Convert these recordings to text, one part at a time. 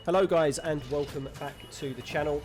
Hello guys and welcome back to the channel.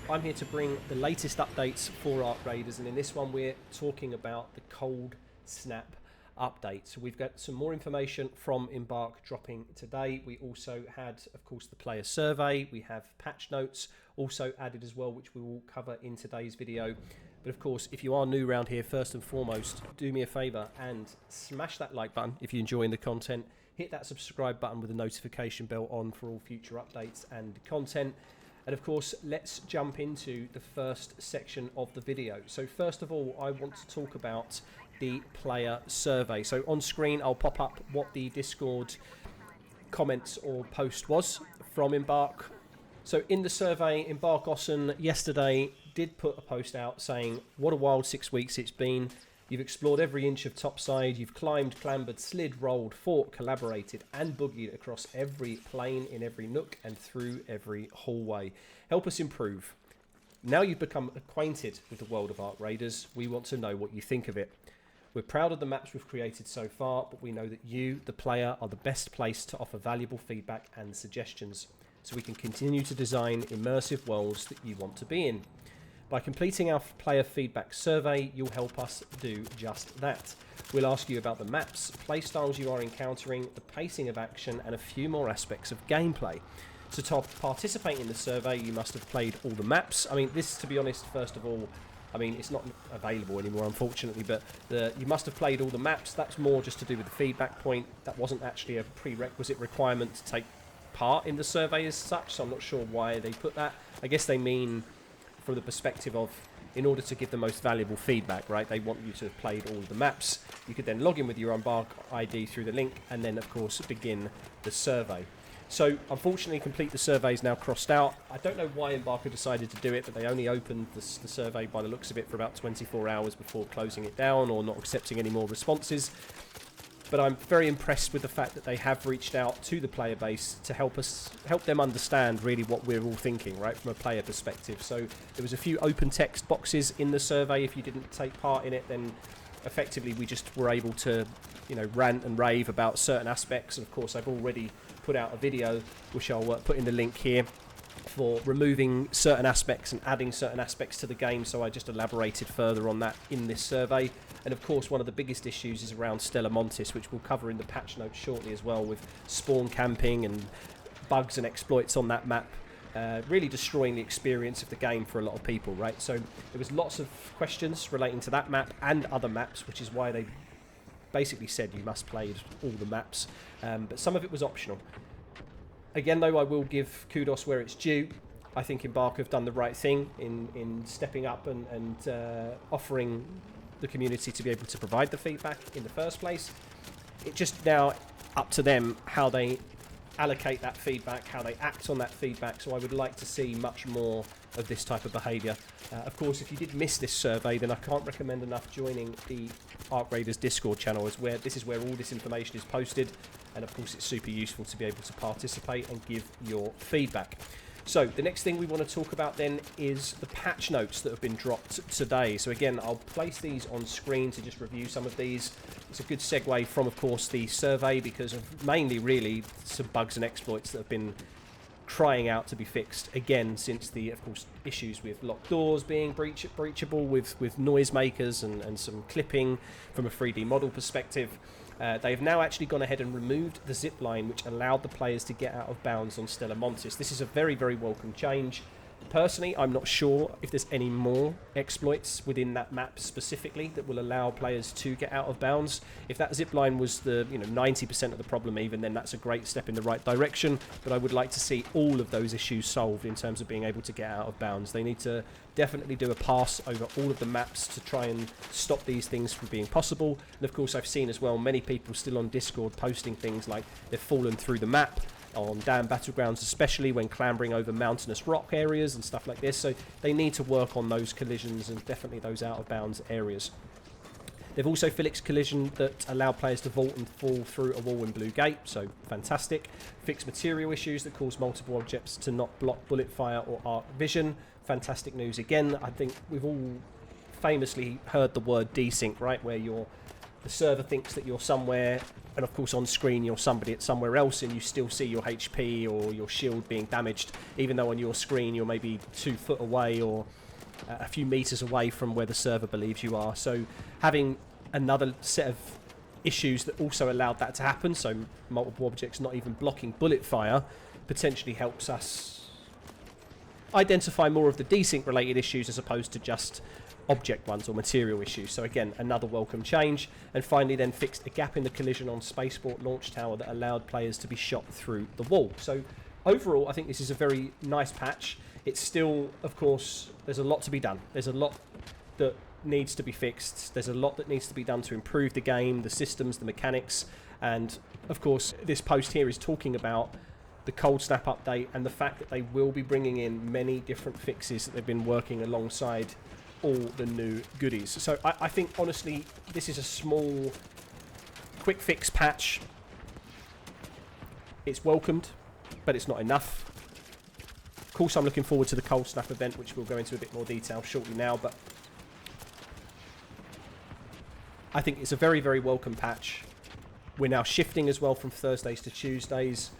I'm here to bring the latest updates for ARC Raiders, and in this one we're talking about the cold snap update. So we've got some more information from Embark dropping today. We also had, of course, the player survey. We have patch notes also added as well, which we will cover in today's video. But of course, if you are new around here, first and foremost, do me a favor and smash that like button if you're enjoying the content. Hit that subscribe button with the notification bell on for all future updates and content. And of course, let's jump into the first section of the video. So first of all, I want to talk about the player survey. So on screen, I'll pop up what the Discord comments or post was from Embark. So in the survey, Embark Awesome yesterday did put a post out saying, what a wild 6 weeks it's been. You've explored every inch of topside, you've climbed, clambered, slid, rolled, fought, collaborated and boogied across every plane, in every nook and through every hallway. Help us improve. Now you've become acquainted with the world of ARC Raiders, we want to know what you think of it. We're proud of the maps we've created so far, but we know that you, the player, are the best place to offer valuable feedback and suggestions, so we can continue to design immersive worlds that you want to be in. By completing our player feedback survey, you'll help us do just that. We'll ask you about the maps, playstyles you are encountering, the pacing of action, and a few more aspects of gameplay. So to participate in the survey, you must have played all the maps. I mean, this, to be honest, first of all, I mean, it's not available anymore, unfortunately, but you must have played all the maps. That's more just to do with the feedback point. That wasn't actually a prerequisite requirement to take part in the survey as such, so I'm not sure why they put that. I guess they mean from the perspective of, in order to give the most valuable feedback, right? They want you to have played all of the maps. You could then log in with your Embark ID through the link and then, of course, begin the survey. So, unfortunately, complete the survey is now crossed out. I don't know why Embark decided to do it, but they only opened the survey, by the looks of it, for about 24 hours before closing it down or not accepting any more responses. But I'm very impressed with the fact that they have reached out to the player base to help them understand really what we're all thinking, right, from a player perspective. So there was a few open text boxes in the survey. If you didn't take part in it, then effectively we just were able to, you know, rant and rave about certain aspects. And of course, I've already put out a video, which I'll put in the link here, for removing certain aspects and adding certain aspects to the game, so I just elaborated further on that in this survey. And of course, one of the biggest issues is around Stella Montis, which we'll cover in the patch notes shortly as well, with spawn camping and bugs and exploits on that map, really destroying the experience of the game for a lot of people, right? So there was lots of questions relating to that map and other maps, which is why they basically said you must play all the maps, but some of it was optional. Again, though, I will give kudos where it's due. I think Embark have done the right thing in stepping up and offering the community to be able to provide the feedback in the first place. It's just now up to them how they allocate that feedback, how they act on that feedback, so I would like to see much more of this type of behaviour. Of course, if you did miss this survey, then I can't recommend enough joining the ARC Raiders Discord channel, this is where all this information is posted, and of course it's super useful to be able to participate and give your feedback. So the next thing we want to talk about then is the patch notes that have been dropped today. So again, I'll place these on screen to just review some of these. It's a good segue from, of course, the survey, because of mainly really some bugs and exploits that have been crying out to be fixed again since the, of course, issues with locked doors being breachable, with noisemakers and some clipping from a 3D model perspective. They've now actually gone ahead and removed the zip line, which allowed the players to get out of bounds on Stella Montis. This is a very, very welcome change. Personally, I'm not sure if there's any more exploits within that map specifically that will allow players to get out of bounds. If that zipline was the 90% of the problem even, then that's a great step in the right direction. But I would like to see all of those issues solved in terms of being able to get out of bounds. They need to definitely do a pass over all of the maps to try and stop these things from being possible. And of course, I've seen as well many people still on Discord posting things like they've fallen through the map on damn battlegrounds, especially when clambering over mountainous rock areas and stuff like this. So they need to work on those collisions and definitely those out of bounds areas. They've also fixed collision that allow players to vault and fall through a wall in Blue Gate, so fantastic. Fixed material issues that cause multiple objects to not block bullet fire or arc vision. Fantastic news again. I think we've all famously heard the word desync, right, where you're the server thinks that you're somewhere, and of course on screen you're somewhere else, and you still see your HP or your shield being damaged, even though on your screen you're maybe 2 foot away or a few meters away from where the server believes you are. So having another set of issues that also allowed that to happen, so multiple objects not even blocking bullet fire, potentially helps us identify more of the desync related issues as opposed to just object ones or material issues. So again, another welcome change. And finally then fixed a gap in the collision on Spaceport launch tower that allowed players to be shot through the wall. So overall, I think this is a very nice patch. It's still, of course, there's a lot to be done. There's a lot that needs to be fixed. There's a lot that needs to be done to improve the game, the systems, the mechanics. And of course, this post here is talking about the Cold Snap update and the fact that they will be bringing in many different fixes that they've been working alongside all the new goodies. So I think, honestly, this is a small, quick fix patch. It's welcomed, but it's not enough. Of course, I'm looking forward to the Cold Snap event, which we'll go into a bit more detail shortly now, but I think it's a very, very welcome patch. We're now shifting as well from Thursdays to Tuesdays,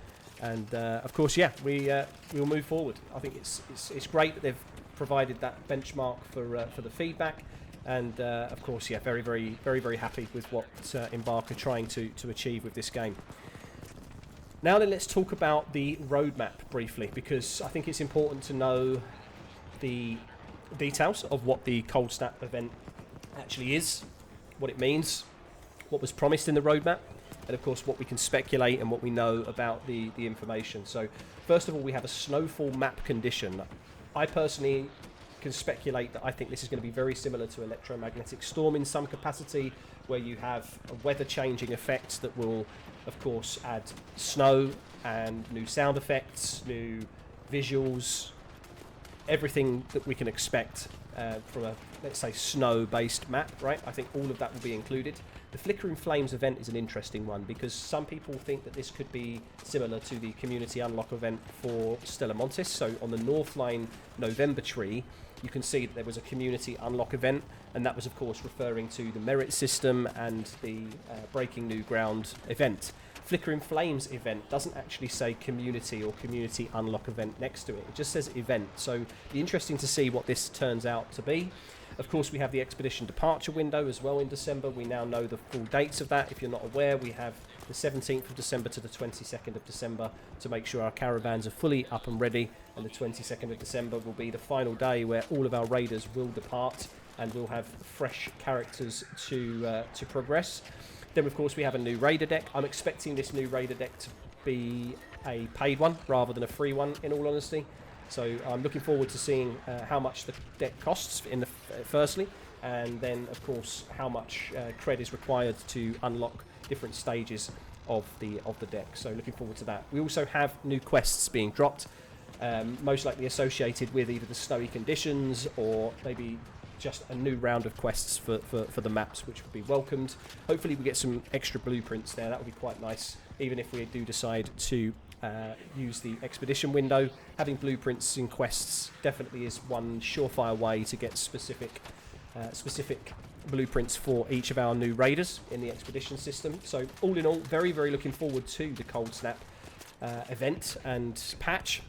and of course, yeah, we'll move forward. I think it's great that they've provided that benchmark for the feedback, and of course, yeah, very, very, very, very happy with what gaveARC are trying to achieve with this game. Now then, let's talk about the roadmap briefly, because I think it's important to know the details of what the Cold Snap event actually is, what it means, what was promised in the roadmap, and of course what we can speculate and what we know about the information. So first of all, we have a snowfall map condition. I personally can speculate that I think this is going to be very similar to electromagnetic storm in some capacity, where you have a weather changing effect that will of course add snow and new sound effects, new visuals, everything that we can expect from a, let's say, snow based map, right? I think all of that will be included. The Flickering Flames event is an interesting one, because some people think that this could be similar to the community unlock event for Stella Montis. So on the Northline November tree, you can see that there was a community unlock event, and that was of course referring to the merit system and the Breaking New Ground event. Flickering Flames event doesn't actually say community or community unlock event next to it. It just says event. So it'll be interesting to see what this turns out to be. Of course, we have the expedition departure window as well in December. We now know the full dates of that. If you're not aware, we have the 17th of December to the 22nd of December to make sure our caravans are fully up and ready. And the 22nd of December will be the final day where all of our raiders will depart, and we'll have fresh characters to progress. Then, of course, we have a new raider deck. I'm expecting this new raider deck to be a paid one rather than a free one, in all honesty. So I'm looking forward to seeing how much the deck costs in the firstly, and then of course how much cred is required to unlock different stages of the deck. So looking forward to that. We also have new quests being dropped, most likely associated with either the snowy conditions or maybe just a new round of quests for the maps, which would be welcomed. Hopefully we get some extra blueprints there. That would be quite nice, even if we do decide to use the expedition window. Having blueprints in quests definitely is one surefire way to get specific blueprints for each of our new raiders in the expedition system. So all in all, very, very looking forward to the Cold Snap event and patch.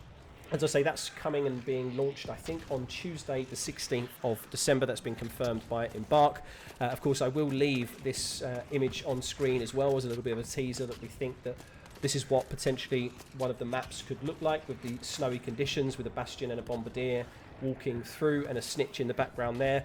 As I say, that's coming and being launched, I think, on Tuesday the 16th of December. That's been confirmed by gaveARC. Of course, I will leave this image on screen as well as a little bit of a teaser that we think that this is what potentially one of the maps could look like, with the snowy conditions, with a bastion and a bombardier walking through and a snitch in the background there.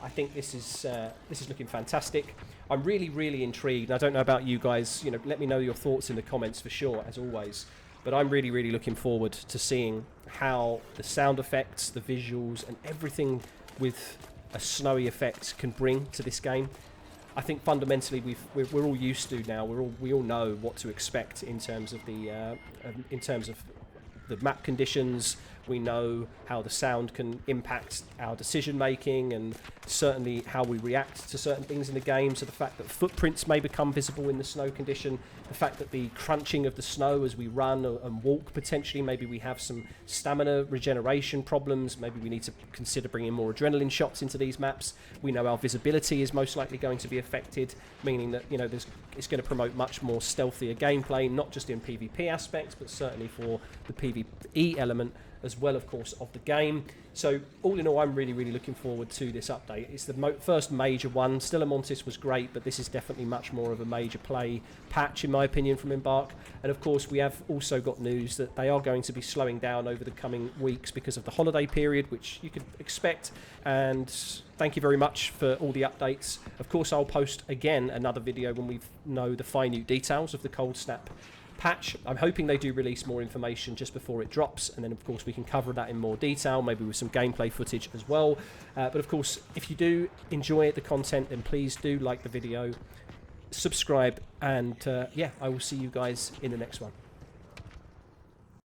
I think this is looking fantastic. I'm really, really intrigued. I don't know about you guys. You know, let me know your thoughts in the comments for sure, as always. But I'm really, really looking forward to seeing how the sound effects, the visuals, and everything with a snowy effect can bring to this game. I think fundamentally we're all used to now. We all know what to expect in terms of the map conditions. We know how the sound can impact our decision making and certainly how we react to certain things in the game. So the fact that footprints may become visible in the snow condition, the fact that the crunching of the snow as we run and walk potentially, maybe we have some stamina regeneration problems, maybe we need to consider bringing more adrenaline shots into these maps. We know our visibility is most likely going to be affected, meaning that, you know, it's going to promote much more stealthier gameplay, not just in PvP aspects, but certainly for the PvE element as well, of course, of the game. So all in all, I'm really, really looking forward to this update. It's the first major one. Stella Montis was great, but this is definitely much more of a major play patch, in my opinion, from Embark. And of course, we have also got news that they are going to be slowing down over the coming weeks because of the holiday period, which you could expect. And thank you very much for all the updates. Of course, I'll post again another video when we know the fine details of the Cold Snap patch. I'm hoping they do release more information just before it drops, and then of course we can cover that in more detail, maybe with some gameplay footage as well. But of course, if you do enjoy the content, then please do like the video, subscribe, and yeah, I will see you guys in the next one.